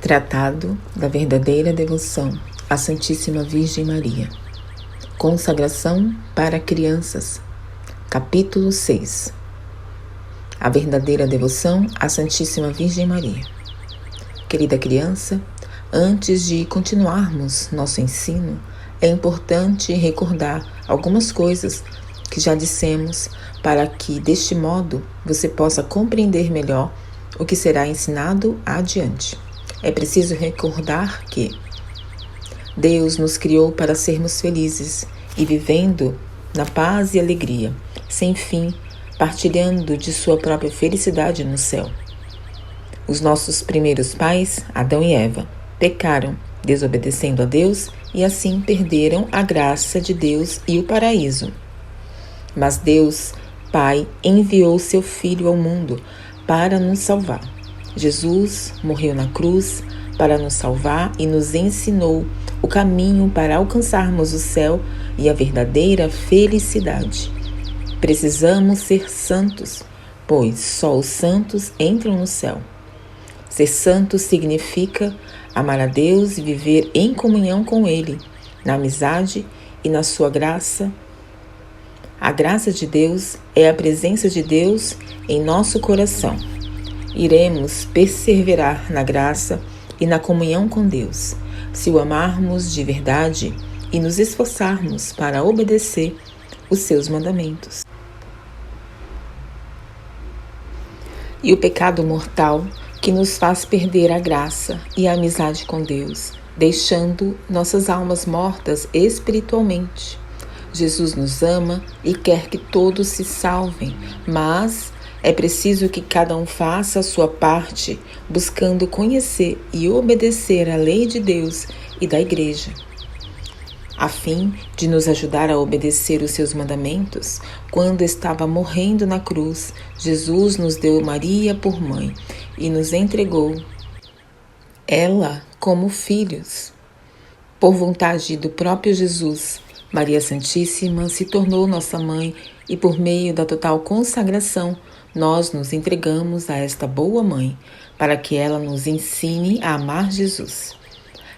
Tratado da verdadeira devoção à Santíssima Virgem Maria. Consagração para crianças. Capítulo 6. A verdadeira devoção à Santíssima Virgem Maria. Querida criança, antes de continuarmos nosso ensino, é importante recordar algumas coisas que já dissemos para que, deste modo, você possa compreender melhor o que será ensinado adiante. É preciso recordar que Deus nos criou para sermos felizes e vivendo na paz e alegria, sem fim, partilhando de sua própria felicidade no céu. Os nossos primeiros pais, Adão e Eva, pecaram, desobedecendo a Deus e assim perderam a graça de Deus e o paraíso. Mas Deus, Pai, enviou seu Filho ao mundo para nos salvar. Jesus morreu na cruz para nos salvar e nos ensinou o caminho para alcançarmos o céu e a verdadeira felicidade. Precisamos ser santos, pois só os santos entram no céu. Ser santo significa amar a Deus e viver em comunhão com Ele, na amizade e na sua graça. A graça de Deus é a presença de Deus em nosso coração. Iremos perseverar na graça e na comunhão com Deus, se o amarmos de verdade e nos esforçarmos para obedecer os seus mandamentos. E o pecado mortal que nos faz perder a graça e a amizade com Deus, deixando nossas almas mortas espiritualmente. Jesus nos ama e quer que todos se salvem, mas é preciso que cada um faça a sua parte, buscando conhecer e obedecer a lei de Deus e da Igreja. A fim de nos ajudar a obedecer os seus mandamentos, quando estava morrendo na cruz, Jesus nos deu Maria por mãe e nos entregou ela como filhos. Por vontade do próprio Jesus, Maria Santíssima se tornou nossa mãe e por meio da total consagração, nós nos entregamos a esta boa mãe para que ela nos ensine a amar Jesus.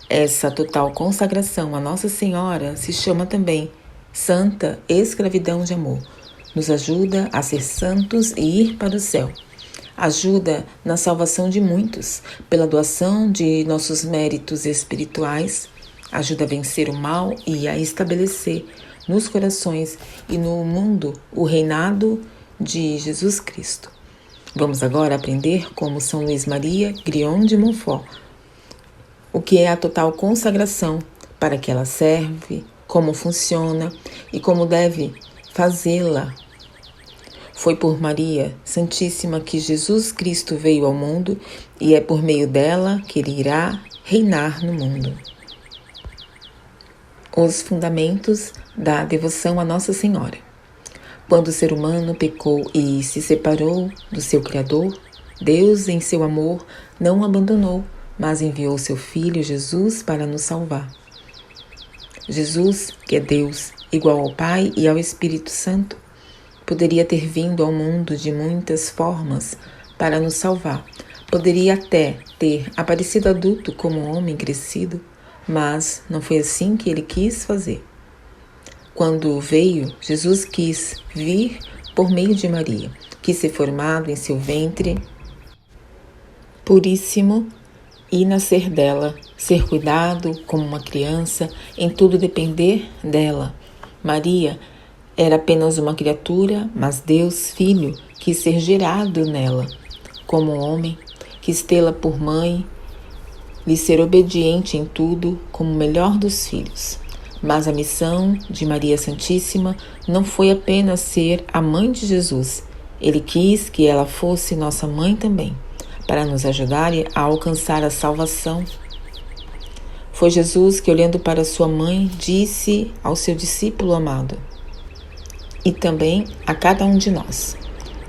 Essa total consagração a Nossa Senhora se chama também Santa Escravidão de Amor. Nos ajuda a ser santos e ir para o céu. Ajuda na salvação de muitos, pela doação de nossos méritos espirituais. Ajuda a vencer o mal e a estabelecer nos corações e no mundo o reinado de Jesus Cristo. Vamos agora aprender como São Luís Maria Grignion de Montfort, o que é a total consagração, para que ela serve, como funciona e como deve fazê-la. Foi por Maria Santíssima que Jesus Cristo veio ao mundo e é por meio dela que ele irá reinar no mundo. Os fundamentos da devoção a Nossa Senhora. Quando o ser humano pecou e se separou do seu Criador, Deus, em seu amor, não o abandonou, mas enviou seu Filho Jesus para nos salvar. Jesus, que é Deus, igual ao Pai e ao Espírito Santo, poderia ter vindo ao mundo de muitas formas para nos salvar. Poderia até ter aparecido adulto como um homem crescido, mas não foi assim que ele quis fazer. Quando veio, Jesus quis vir por meio de Maria, quis ser formado em seu ventre puríssimo e nascer dela, ser cuidado como uma criança, em tudo depender dela. Maria era apenas uma criatura, mas Deus, Filho, quis ser gerado nela. Como homem, quis tê-la por mãe, lhe ser obediente em tudo, como o melhor dos filhos. Mas a missão de Maria Santíssima não foi apenas ser a mãe de Jesus. Ele quis que ela fosse nossa mãe também, para nos ajudar a alcançar a salvação. Foi Jesus que, olhando para sua mãe, disse ao seu discípulo amado, e também a cada um de nós: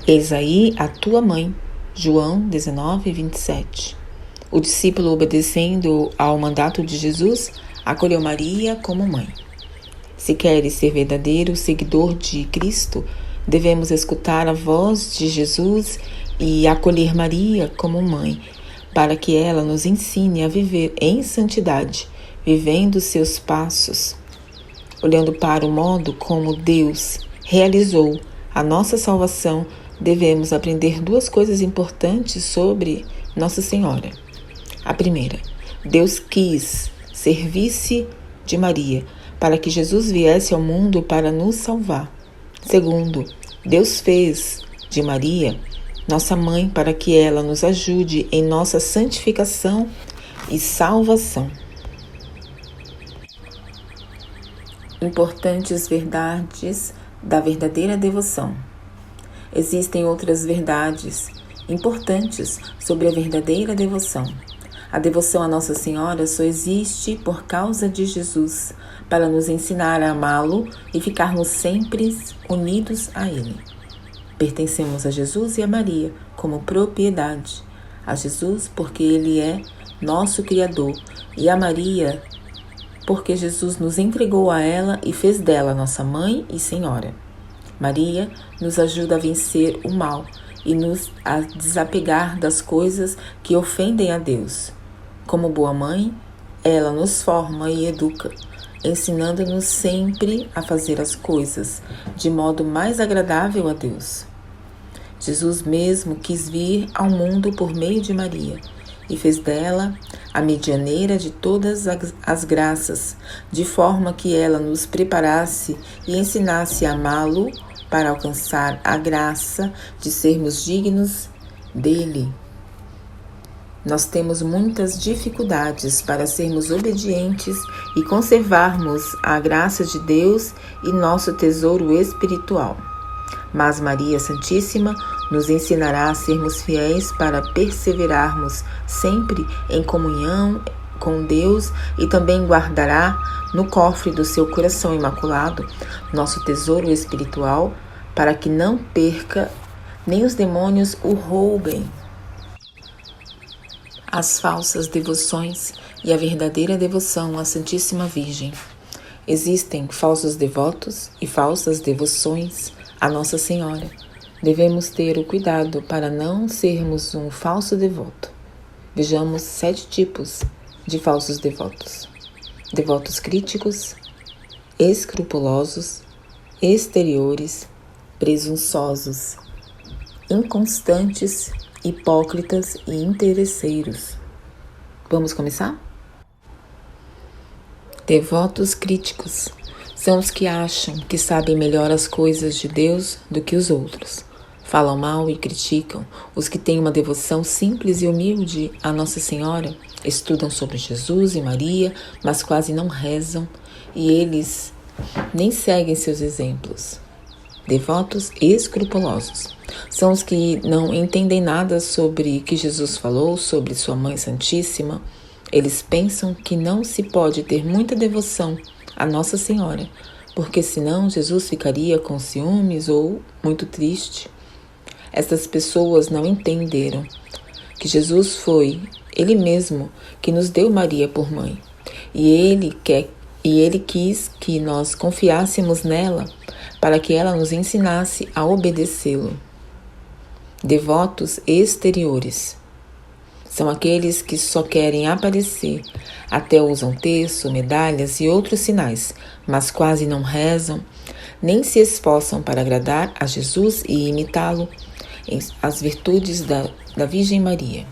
eis aí a tua mãe. João 19:27. O discípulo, obedecendo ao mandato de Jesus, acolheu Maria como mãe. Se queres ser verdadeiro seguidor de Cristo, devemos escutar a voz de Jesus e acolher Maria como mãe, para que ela nos ensine a viver em santidade, vivendo seus passos, olhando para o modo como Deus realizou a nossa salvação. Devemos aprender duas coisas importantes sobre Nossa Senhora. A primeira, Deus quis servir-se de Maria para que Jesus viesse ao mundo para nos salvar. Segundo, Deus fez de Maria nossa mãe para que ela nos ajude em nossa santificação e salvação. Importantes verdades da verdadeira devoção. Existem outras verdades importantes sobre a verdadeira devoção. A devoção a Nossa Senhora só existe por causa de Jesus, para nos ensinar a amá-lo e ficarmos sempre unidos a Ele. Pertencemos a Jesus e a Maria como propriedade. A Jesus porque Ele é nosso Criador, e a Maria porque Jesus nos entregou a ela e fez dela nossa mãe e Senhora. Maria nos ajuda a vencer o mal e nos a desapegar das coisas que ofendem a Deus. Como boa mãe, ela nos forma e educa, ensinando-nos sempre a fazer as coisas de modo mais agradável a Deus. Jesus mesmo quis vir ao mundo por meio de Maria e fez dela a medianeira de todas as graças, de forma que ela nos preparasse e ensinasse a amá-lo para alcançar a graça de sermos dignos dele. Nós temos muitas dificuldades para sermos obedientes e conservarmos a graça de Deus e nosso tesouro espiritual. Mas Maria Santíssima nos ensinará a sermos fiéis para perseverarmos sempre em comunhão com Deus e também guardará no cofre do seu coração imaculado nosso tesouro espiritual para que não perca nem os demônios o roubem. As falsas devoções e a verdadeira devoção à Santíssima Virgem. Existem falsos devotos e falsas devoções à Nossa Senhora. Devemos ter o cuidado para não sermos um falso devoto. Vejamos 7 tipos de falsos devotos: devotos críticos, escrupulosos, exteriores, presunçosos, inconstantes, hipócritas e interesseiros. Vamos começar? Devotos críticos são os que acham que sabem melhor as coisas de Deus do que os outros. Falam mal e criticam. Os que têm uma devoção simples e humilde à Nossa Senhora estudam sobre Jesus e Maria, mas quase não rezam, e eles nem seguem seus exemplos. Devotos escrupulosos são os que não entendem nada sobre o que Jesus falou sobre sua Mãe Santíssima. Eles pensam que não se pode ter muita devoção a Nossa Senhora, porque senão Jesus ficaria com ciúmes ou muito triste. Essas pessoas não entenderam que Jesus foi Ele mesmo que nos deu Maria por mãe, e Ele quis que nós confiássemos nela para que ela nos ensinasse a obedecê-lo. Devotos exteriores são aqueles que só querem aparecer, até usam terço, medalhas e outros sinais, mas quase não rezam, nem se esforçam para agradar a Jesus e imitá-lo em as virtudes da Virgem Maria.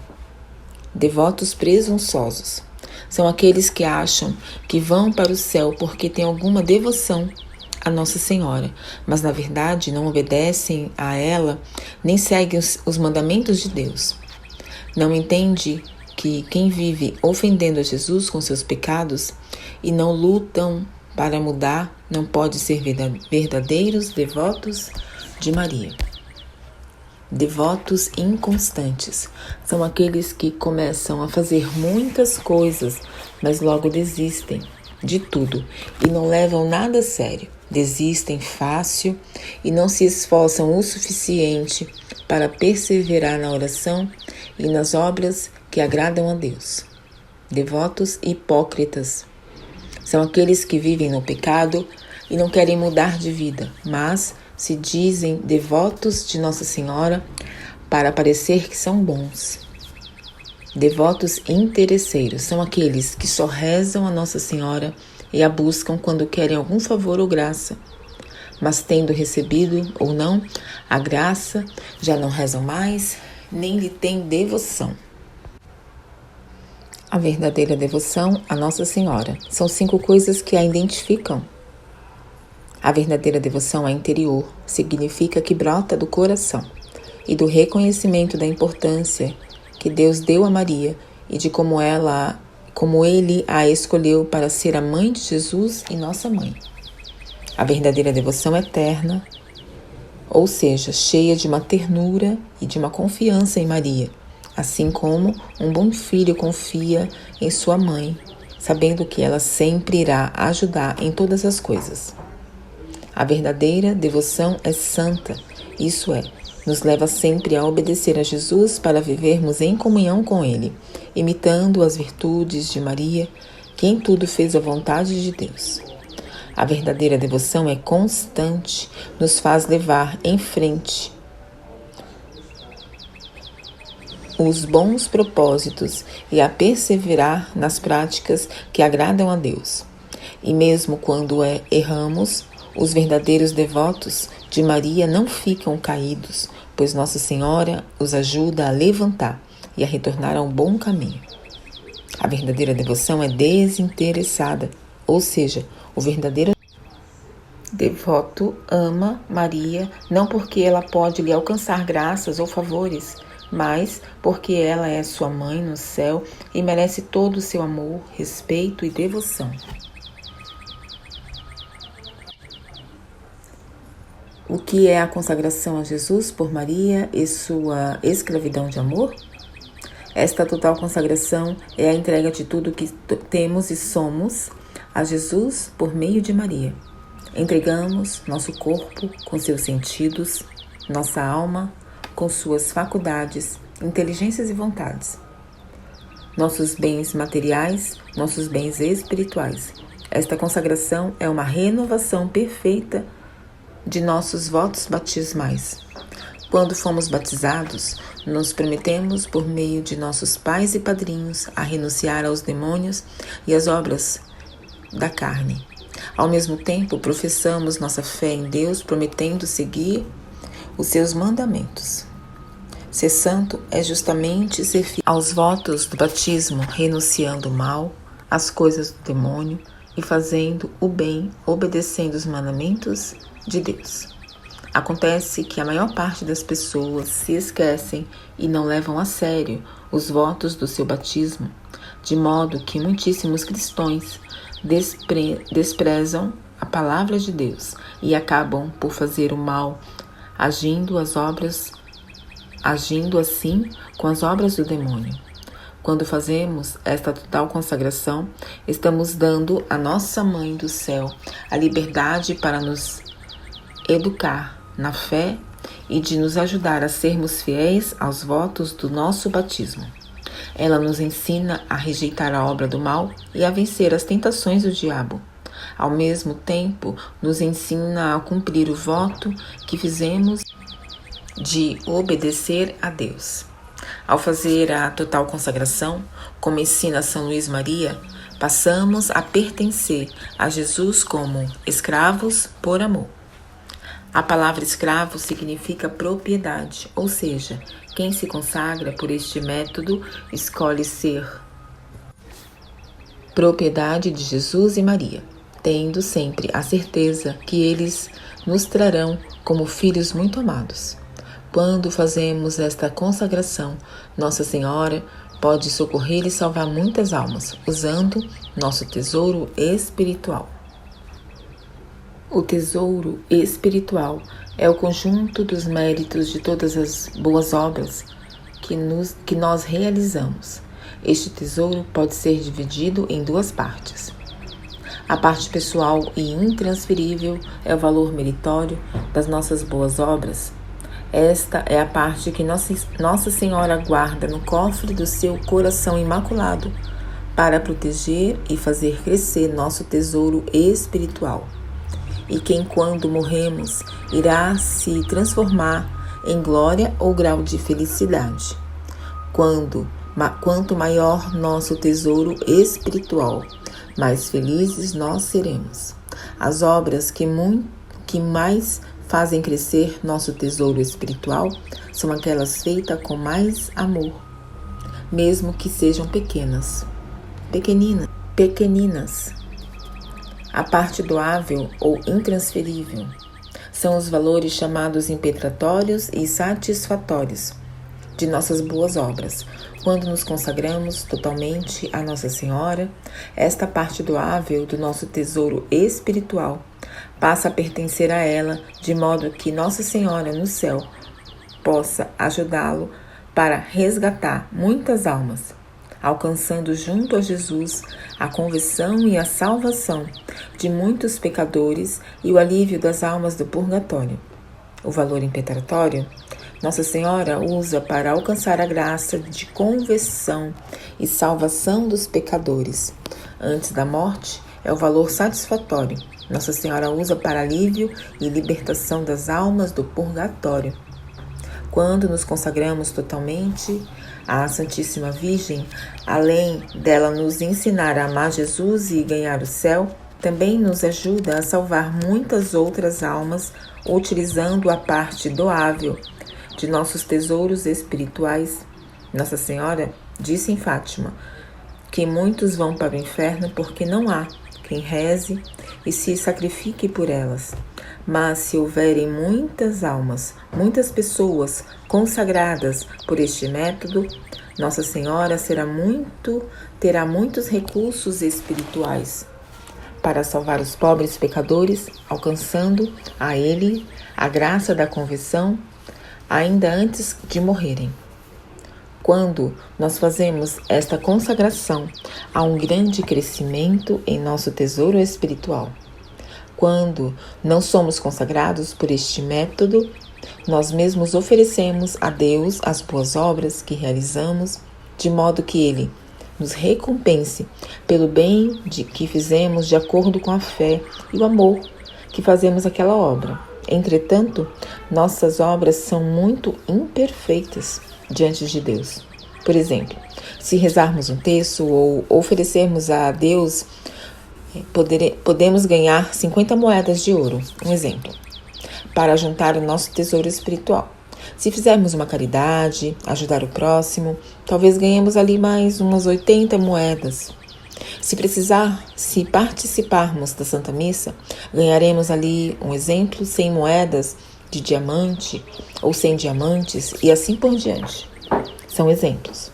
Devotos presunçosos são aqueles que acham que vão para o céu porque têm alguma devoção a Nossa Senhora, mas na verdade não obedecem a ela nem seguem os mandamentos de Deus. Não entende que quem vive ofendendo a Jesus com seus pecados e não lutam para mudar não pode ser verdadeiros devotos de Maria. Devotos inconstantes são aqueles que começam a fazer muitas coisas, mas logo desistem de tudo e não levam nada a sério. Desistem fácil e não se esforçam o suficiente para perseverar na oração e nas obras que agradam a Deus. Devotos hipócritas são aqueles que vivem no pecado e não querem mudar de vida, mas se dizem devotos de Nossa Senhora para parecer que são bons. Devotos interesseiros são aqueles que só rezam a Nossa Senhora e a buscam quando querem algum favor ou graça, mas tendo recebido ou não a graça, já não rezam mais, nem lhe têm devoção. A verdadeira devoção a Nossa Senhora são 5 coisas que a identificam. A verdadeira devoção é interior, significa que brota do coração e do reconhecimento da importância que Deus deu a Maria e de como Ele a escolheu para ser a mãe de Jesus e nossa mãe. A verdadeira devoção é eterna, ou seja, cheia de uma ternura e de uma confiança em Maria, assim como um bom filho confia em sua mãe, sabendo que ela sempre irá ajudar em todas as coisas. A verdadeira devoção é santa, isso é, nos leva sempre a obedecer a Jesus para vivermos em comunhão com Ele, imitando as virtudes de Maria, que em tudo fez a vontade de Deus. A verdadeira devoção é constante, nos faz levar em frente os bons propósitos e a perseverar nas práticas que agradam a Deus. E mesmo quando erramos, os verdadeiros devotos de Maria não ficam caídos, pois Nossa Senhora os ajuda a levantar e a retornar ao bom caminho. A verdadeira devoção é desinteressada, ou seja, o verdadeiro devoto ama Maria não porque ela pode lhe alcançar graças ou favores, mas porque ela é sua mãe no céu e merece todo o seu amor, respeito e devoção. O que é a consagração a Jesus por Maria e sua escravidão de amor? Esta total consagração é a entrega de tudo que temos e somos a Jesus por meio de Maria. Entregamos nosso corpo com seus sentidos, nossa alma com suas faculdades, inteligências e vontades, nossos bens materiais, nossos bens espirituais. Esta consagração é uma renovação perfeita de nossos votos batismais. Quando fomos batizados, nos prometemos, por meio de nossos pais e padrinhos, a renunciar aos demônios e às obras da carne. Ao mesmo tempo, professamos nossa fé em Deus, prometendo seguir os seus mandamentos. Ser santo é justamente ser fiel aos votos do batismo, renunciando o mal, as coisas do demônio e fazendo o bem, obedecendo os mandamentos de Deus. Acontece que a maior parte das pessoas se esquecem e não levam a sério os votos do seu batismo, de modo que muitíssimos cristãos desprezam a palavra de Deus e acabam por fazer o mal, agindo assim com as obras do demônio. Quando fazemos esta total consagração, estamos dando à nossa Mãe do Céu a liberdade para nos educar na fé e de nos ajudar a sermos fiéis aos votos do nosso batismo. Ela nos ensina a rejeitar a obra do mal e a vencer as tentações do diabo. Ao mesmo tempo, nos ensina a cumprir o voto que fizemos de obedecer a Deus. Ao fazer a total consagração, como ensina São Luís Maria, passamos a pertencer a Jesus como escravos por amor. A palavra escravo significa propriedade, ou seja, quem se consagra por este método escolhe ser propriedade de Jesus e Maria, tendo sempre a certeza que eles nos trarão como filhos muito amados. Quando fazemos esta consagração, Nossa Senhora pode socorrer e salvar muitas almas, usando nosso tesouro espiritual. O tesouro espiritual é o conjunto dos méritos de todas as boas obras que nós realizamos. Este tesouro pode ser dividido em 2 partes. A parte pessoal e intransferível é o valor meritório das nossas boas obras. Esta é a parte que Nossa Senhora guarda no cofre do seu coração imaculado para proteger e fazer crescer nosso tesouro espiritual. E que, quando morremos, irá se transformar em glória ou grau de felicidade. Quando quanto maior nosso tesouro espiritual, mais felizes nós seremos. As obras que mais fazem crescer nosso tesouro espiritual são aquelas feitas com mais amor, mesmo que sejam pequeninas. A parte doável ou intransferível são os valores chamados impetratórios e satisfatórios de nossas boas obras. Quando nos consagramos totalmente a Nossa Senhora, esta parte doável do nosso tesouro espiritual passa a pertencer a ela, de modo que Nossa Senhora no céu possa ajudá-lo para resgatar muitas almas, alcançando junto a Jesus a conversão e a salvação de muitos pecadores e o alívio das almas do purgatório. O valor impetratório Nossa Senhora usa para alcançar a graça de conversão e salvação dos pecadores. Antes da morte, é o valor satisfatório. Nossa Senhora usa para alívio e libertação das almas do purgatório. Quando nos consagramos totalmente à Santíssima Virgem, além dela nos ensinar a amar Jesus e ganhar o céu, também nos ajuda a salvar muitas outras almas, utilizando a parte doável de nossos tesouros espirituais. Nossa Senhora disse em Fátima que muitos vão para o inferno porque não há quem reze e se sacrifique por elas. Mas se houverem muitas almas, muitas pessoas consagradas por este método, Nossa Senhora terá muitos recursos espirituais para salvar os pobres pecadores, alcançando a Ele a graça da conversão ainda antes de morrerem. Quando nós fazemos esta consagração, há um grande crescimento em nosso tesouro espiritual. Quando não somos consagrados por este método, nós mesmos oferecemos a Deus as boas obras que realizamos, de modo que Ele nos recompense pelo bem que fizemos de acordo com a fé e o amor que fazemos aquela obra. Entretanto, nossas obras são muito imperfeitas diante de Deus. Por exemplo, se rezarmos um terço ou oferecermos a Deus, podemos ganhar 50 moedas de ouro, um exemplo, para juntar o nosso tesouro espiritual. Se fizermos uma caridade, ajudar o próximo, talvez ganhemos ali mais umas 80 moedas. Se participarmos da Santa Missa, ganharemos ali, um exemplo, 100 moedas de diamante ou 100 diamantes e assim por diante. São exemplos.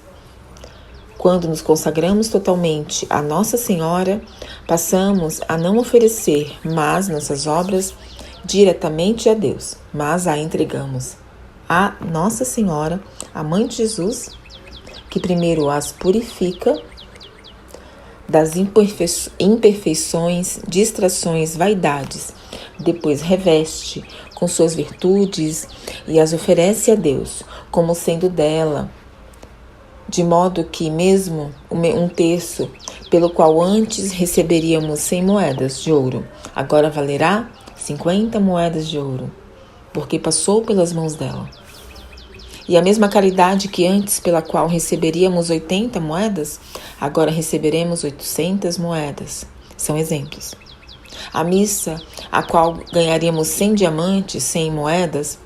Quando nos consagramos totalmente a Nossa Senhora, passamos a não oferecer mais nossas obras diretamente a Deus, mas a entregamos a Nossa Senhora, a Mãe de Jesus, que primeiro as purifica das imperfeições, distrações, vaidades, depois reveste com suas virtudes e as oferece a Deus, como sendo dela, de modo que mesmo um terço, pelo qual antes receberíamos 100 moedas de ouro, agora valerá 50 moedas de ouro, porque passou pelas mãos dela. E a mesma caridade que antes pela qual receberíamos 80 moedas, agora receberemos 800 moedas. São exemplos. A missa, a qual ganharíamos 100 diamantes, 100 moedas,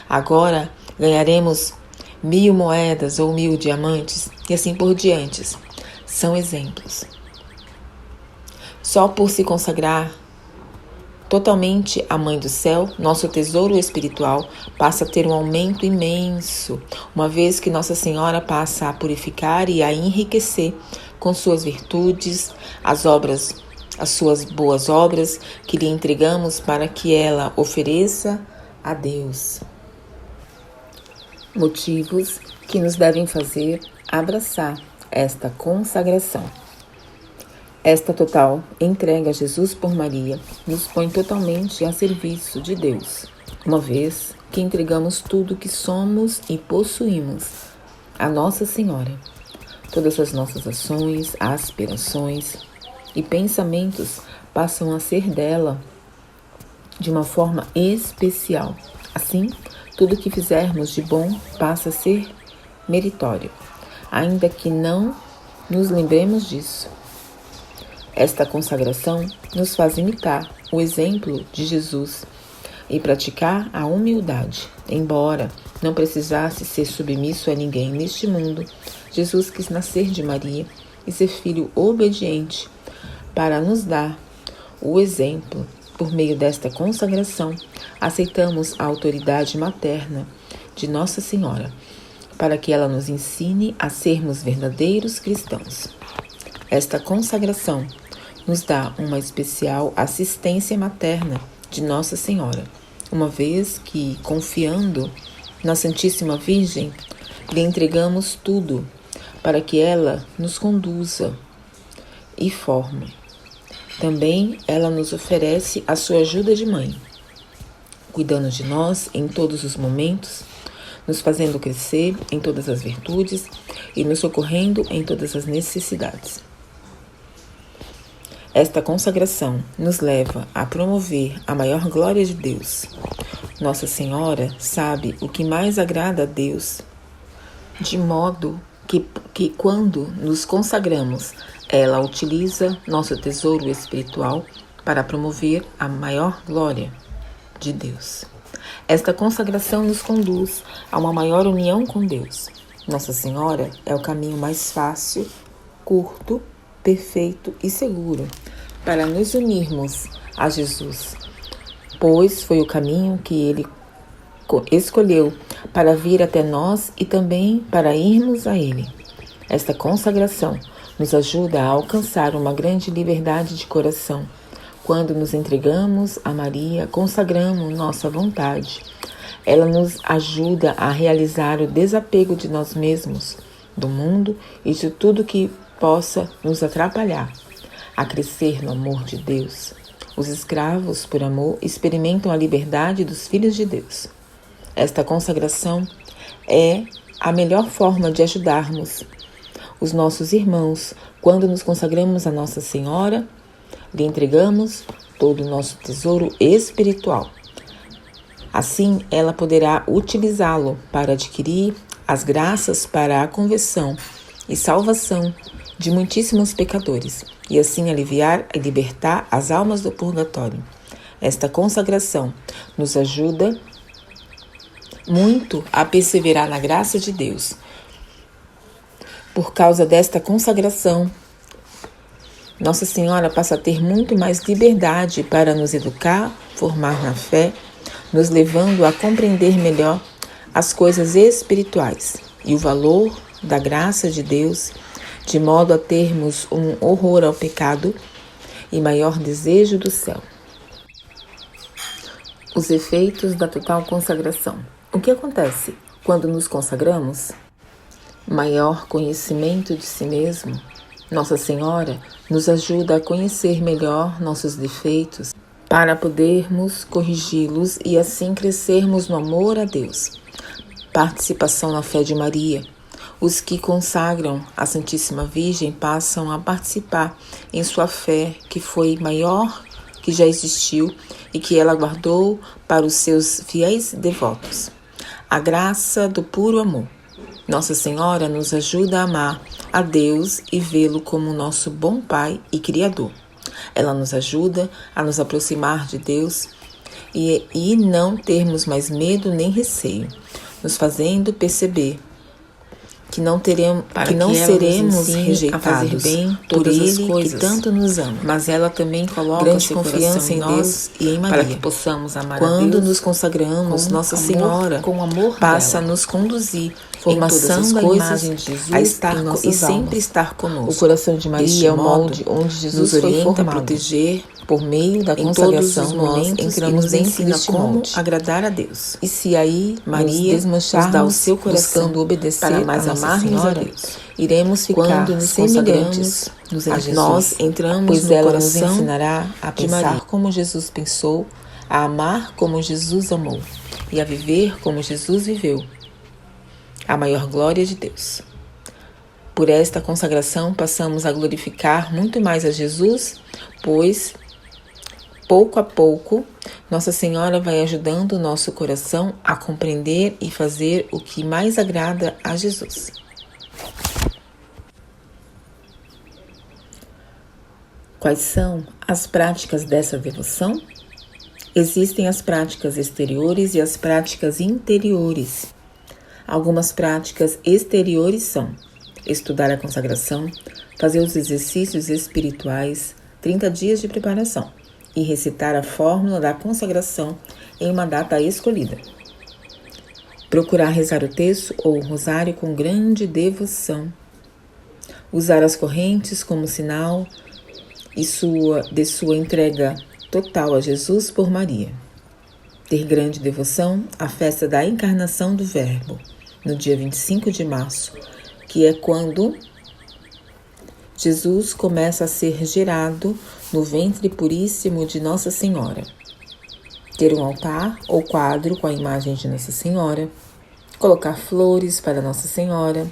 agora ganharemos 1000 moedas ou 1000 diamantes e assim por diante. São exemplos. Só por se consagrar totalmente à Mãe do Céu, nosso tesouro espiritual passa a ter um aumento imenso, uma vez que Nossa Senhora passa a purificar e a enriquecer com suas virtudes, as suas boas obras que lhe entregamos para que ela ofereça a Deus. Motivos que nos devem fazer abraçar esta consagração. Esta total entrega a Jesus por Maria nos põe totalmente a serviço de Deus, uma vez que entregamos tudo que somos e possuímos a Nossa Senhora. Todas as nossas ações, aspirações e pensamentos passam a ser dela de uma forma especial. Assim, tudo que fizermos de bom passa a ser meritório. ainda que não nos lembremos disso. Esta consagração nos faz imitar o exemplo de Jesus e praticar a humildade. Embora não precisasse ser submisso a ninguém neste mundo, Jesus quis nascer de Maria e ser filho obediente para nos dar o exemplo. Por meio desta consagração, aceitamos a autoridade materna de Nossa Senhora, para que ela nos ensine a sermos verdadeiros cristãos. Esta consagração nos dá uma especial assistência materna de Nossa Senhora, uma vez que, confiando na Santíssima Virgem, lhe entregamos tudo para que ela nos conduza e forme. Também ela nos oferece a sua ajuda de mãe, cuidando de nós em todos os momentos, nos fazendo crescer em todas as virtudes e nos socorrendo em todas as necessidades. Esta consagração nos leva a promover a maior glória de Deus. Nossa Senhora sabe o que mais agrada a Deus, de modo que quando nos consagramos, ela utiliza nosso tesouro espiritual para promover a maior glória de Deus. Esta consagração nos conduz a uma maior união com Deus. Nossa Senhora é o caminho mais fácil, curto, perfeito e seguro para nos unirmos a Jesus, pois foi o caminho que Ele escolheu para vir até nós e também para irmos a Ele. Esta consagração nos ajuda a alcançar uma grande liberdade de coração. Quando nos entregamos a Maria, consagramos nossa vontade. Ela nos ajuda a realizar o desapego de nós mesmos, do mundo e de tudo que possa nos atrapalhar, a crescer no amor de Deus. Os escravos, por amor, experimentam a liberdade dos filhos de Deus. Esta consagração é a melhor forma de ajudarmos os nossos irmãos. Quando nos consagramos a Nossa Senhora, lhe entregamos todo o nosso tesouro espiritual. Assim, ela poderá utilizá-lo para adquirir as graças para a conversão e salvação de muitíssimos pecadores, e assim aliviar e libertar as almas do purgatório. Esta consagração nos ajuda muito a perseverar na graça de Deus. Por causa desta consagração, Nossa Senhora passa a ter muito mais liberdade para nos educar, formar na fé, nos levando a compreender melhor as coisas espirituais e o valor da graça de Deus, de modo a termos um horror ao pecado e maior desejo do céu. Os efeitos da total consagração. O que acontece quando nos consagramos? Maior conhecimento de si mesmo. Nossa Senhora nos ajuda a conhecer melhor nossos defeitos para podermos corrigi-los e assim crescermos no amor a Deus. Participação na fé de Maria. Os que consagram a Santíssima Virgem passam a participar em sua fé, que foi maior que já existiu e que ela guardou para os seus fiéis devotos. A graça do puro amor. Nossa Senhora nos ajuda a amar a Deus e vê-lo como nosso bom Pai e Criador. Ela nos ajuda a nos aproximar de Deus e não termos mais medo nem receio, nos fazendo perceber que não seremos rejeitados por Ele que tanto nos ama. Mas ela também coloca grande confiança em Deus e em Maria, para que possamos amar a Deus. Quando nos consagramos, Nossa Senhora com amor passa a nos conduzir formação da imagem de Jesus a estar e sempre estar conosco. O coração de Maria é o molde onde Jesus nos orienta a proteger. Por meio da consagração, nós entramos dentro deste molde, agradar a Deus. E se aí Maria nos dá o seu coração buscando obedecer para mais amarmos a Deus, iremos ficar semelhantes a Jesus. Nós entramos pois no ela coração nos ensinará a pensar como Jesus pensou, a amar como Jesus amou e a viver como Jesus viveu. A maior glória de Deus. Por esta consagração passamos a glorificar muito mais a Jesus, pois pouco a pouco, Nossa Senhora vai ajudando o nosso coração a compreender e fazer o que mais agrada a Jesus. Quais são as práticas dessa devoção? Existem as práticas exteriores e as práticas interiores. Algumas práticas exteriores são estudar a consagração, fazer os exercícios espirituais, 30 dias de preparação e recitar a fórmula da consagração em uma data escolhida. Procurar rezar o terço ou o rosário com grande devoção. Usar as correntes como sinal de sua entrega total a Jesus por Maria. Ter grande devoção à festa da encarnação do Verbo, no dia 25 de março, que é quando Jesus começa a ser gerado no ventre puríssimo de Nossa Senhora. Ter um altar ou quadro com a imagem de Nossa Senhora, colocar flores para Nossa Senhora,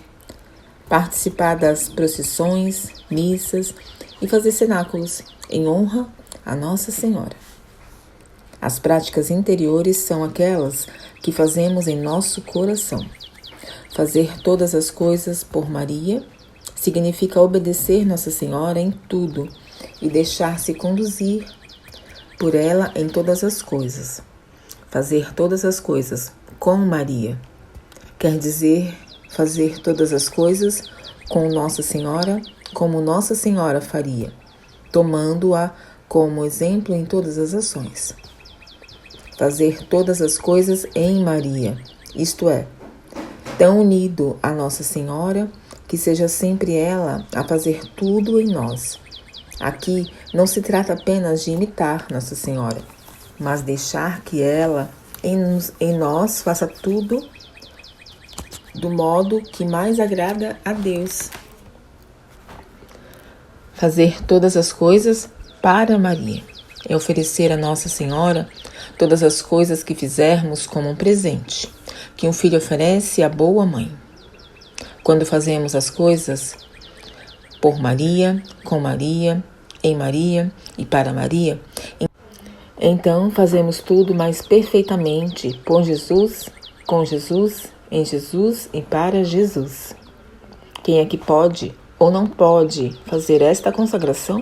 participar das procissões, missas e fazer cenáculos em honra a Nossa Senhora. As práticas interiores são aquelas que fazemos em nosso coração. Fazer todas as coisas por Maria significa obedecer Nossa Senhora em tudo e deixar-se conduzir por ela em todas as coisas. Fazer todas as coisas com Maria quer dizer fazer todas as coisas com Nossa Senhora como Nossa Senhora faria, tomando-a como exemplo em todas as ações. Fazer todas as coisas em Maria, isto é, tão unido a Nossa Senhora que seja sempre ela a fazer tudo em nós. Aqui não se trata apenas de imitar Nossa Senhora, mas deixar que ela em nós faça tudo do modo que mais agrada a Deus. Fazer todas as coisas para Maria é oferecer a Nossa Senhora todas as coisas que fizermos como um presente, que um filho oferece à boa mãe. Quando fazemos as coisas por Maria, com Maria, em Maria e para Maria, então fazemos tudo mais perfeitamente por Jesus, com Jesus, em Jesus e para Jesus. Quem é que pode ou não pode fazer esta consagração?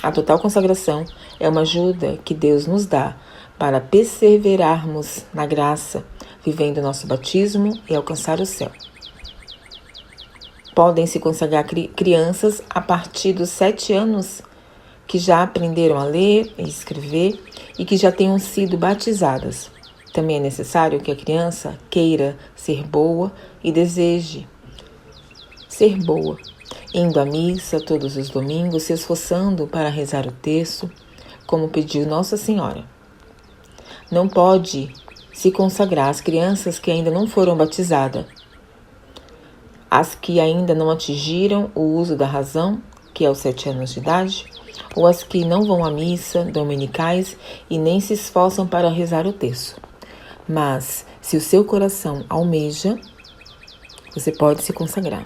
A total consagração é uma ajuda que Deus nos dá para perseverarmos na graça, vivendo nosso batismo e alcançar o céu. Podem se consagrar crianças a partir dos 7 anos que já aprenderam a ler e escrever e que já tenham sido batizadas. Também é necessário que a criança queira ser boa e deseje ser boa, indo à missa todos os domingos, se esforçando para rezar o terço, como pediu Nossa Senhora. Não pode se consagrar as crianças que ainda não foram batizadas, as que ainda não atingiram o uso da razão, que é os 7 anos de idade, ou as que não vão à missa dominicais e nem se esforçam para rezar o terço. Mas, se o seu coração almeja, você pode se consagrar.